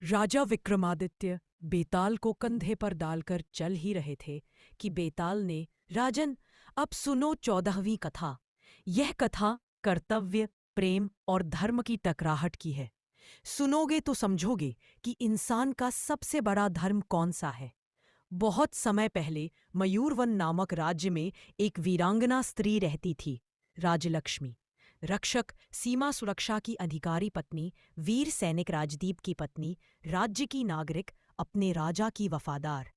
राजा विक्रमादित्य बेताल को कंधे पर डालकर चल ही रहे थे कि बेताल ने, राजन, अब सुनो 14वीं कथा। यह कथा कर्तव्य, प्रेम और धर्म की टकराहट की है। सुनोगे तो समझोगे कि इंसान का सबसे बड़ा धर्म कौन सा है। बहुत समय पहले मयूरवन नामक राज्य में एक वीरांगना स्त्री रहती थी, राजलक्ष्मी। रक्षक, सीमा सुरक्षा की अधिकारी पत्नी, वीर सैनिक राजदीप की पत्नी, राज्य की नागरिक, अपने राजा की वफादार।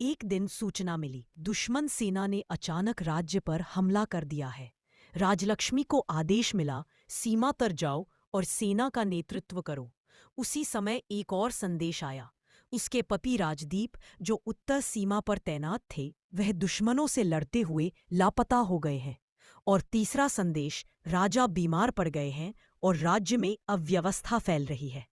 एक दिन सूचना मिली, दुश्मन सेना ने अचानक राज्य पर हमला कर दिया है। राजलक्ष्मी को आदेश मिला, सीमा तर जाओ और सेना का नेतृत्व करो। उसी समय एक और संदेश आया। उसके पति राजदीप, जो उत्तर सीमा पर तैनात थे, वह दुश्मनों से लड़ते हुए लापता हो गए हैं। और तीसरा संदेश, राजा बीमार पड़ गए हैं और राज्य में अव्यवस्था फैल रही है।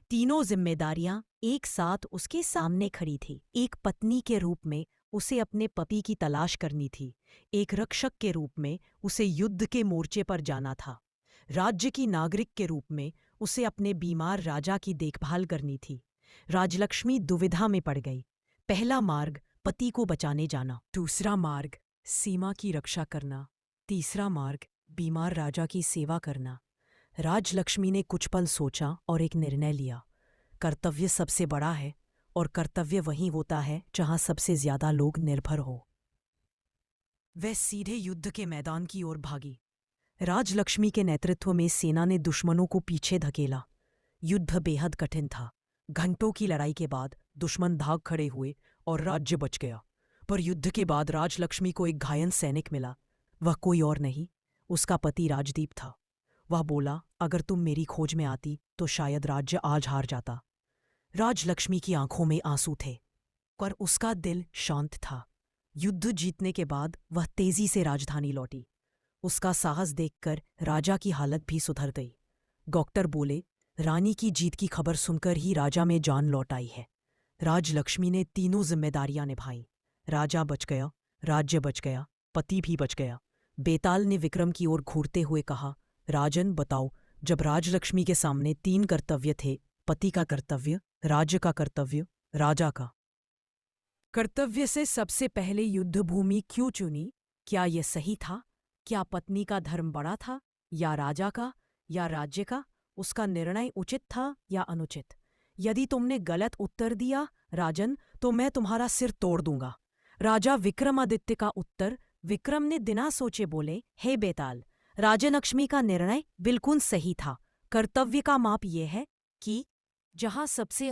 तीनों जिम्मेदारियां एक साथ उसके सामने खड़ी थी। एक पत्नी के रूप में उसे अपने पति की तलाश करनी थी। एक रक्षक के रूप में उसे युद्ध के मोर्चे पर जाना था। राज्य की नागरिक के रूप में उसे अपने बीमार राजा की देखभाल करनी थी। राजलक्ष्मी दुविधा में पड़ गई। पहला मार्ग पति को बचाने जाना, दूसरा मार्ग सीमा की रक्षा करना, तीसरा मार्ग बीमार राजा की सेवा करना। राजलक्ष्मी ने कुछ पल सोचा और एक निर्णय लिया। कर्तव्य सबसे बड़ा है और कर्तव्य वहीं होता है जहां सबसे ज्यादा लोग निर्भर हो। वह सीधे युद्ध के मैदान की ओर भागी। राजलक्ष्मी के नेतृत्व में सेना ने दुश्मनों को पीछे धकेला। युद्ध बेहद कठिन था। घंटों की लड़ाई के बाद दुश्मन भाग खड़े हुए और राज्य बच गया। पर युद्ध के बाद राजलक्ष्मी को एक घायल सैनिक मिला। वह कोई और नहीं, उसका पति राजदीप था। वह बोला, अगर तुम मेरी खोज में आती तो शायद राज्य आज हार जाता। राजलक्ष्मी की आंखों में आंसू थे, पर उसका दिल शांत था। युद्ध जीतने के बाद वह तेजी से राजधानी लौटी। उसका साहस देखकर राजा की हालत भी सुधर गई। डॉक्टर बोले, रानी की जीत की खबर सुनकर ही राजा में जान लौट आई है। राजलक्ष्मी ने तीनों जिम्मेदारियां निभाई। राजा बच गया, राज्य बच गया, पति भी बच गया। बेताल ने विक्रम की ओर घूरते हुए कहा, राजन बताओ, जब राजलक्ष्मी के सामने 3 कर्तव्य थे, पति का कर्तव्य, राज्य का कर्तव्य, राजा का कर्तव्य, से सबसे पहले युद्ध भूमि क्यों चुनी? क्या यह सही था? क्या पत्नी का धर्म बड़ा था या राजा का या राज्य का? उसका निर्णय उचित था या अनुचित? यदि तुमने गलत उत्तर दिया राजन, तो मैं तुम्हारा सिर तोड़ दूंगा। राजा विक्रमादित्य का उत्तर। विक्रम ने बिना सोचे बोले, हे बेताल, राजलक्ष्मी का निर्णय बिल्कुल सही था। कर्तव्य का माप यह है कि जहां सबसे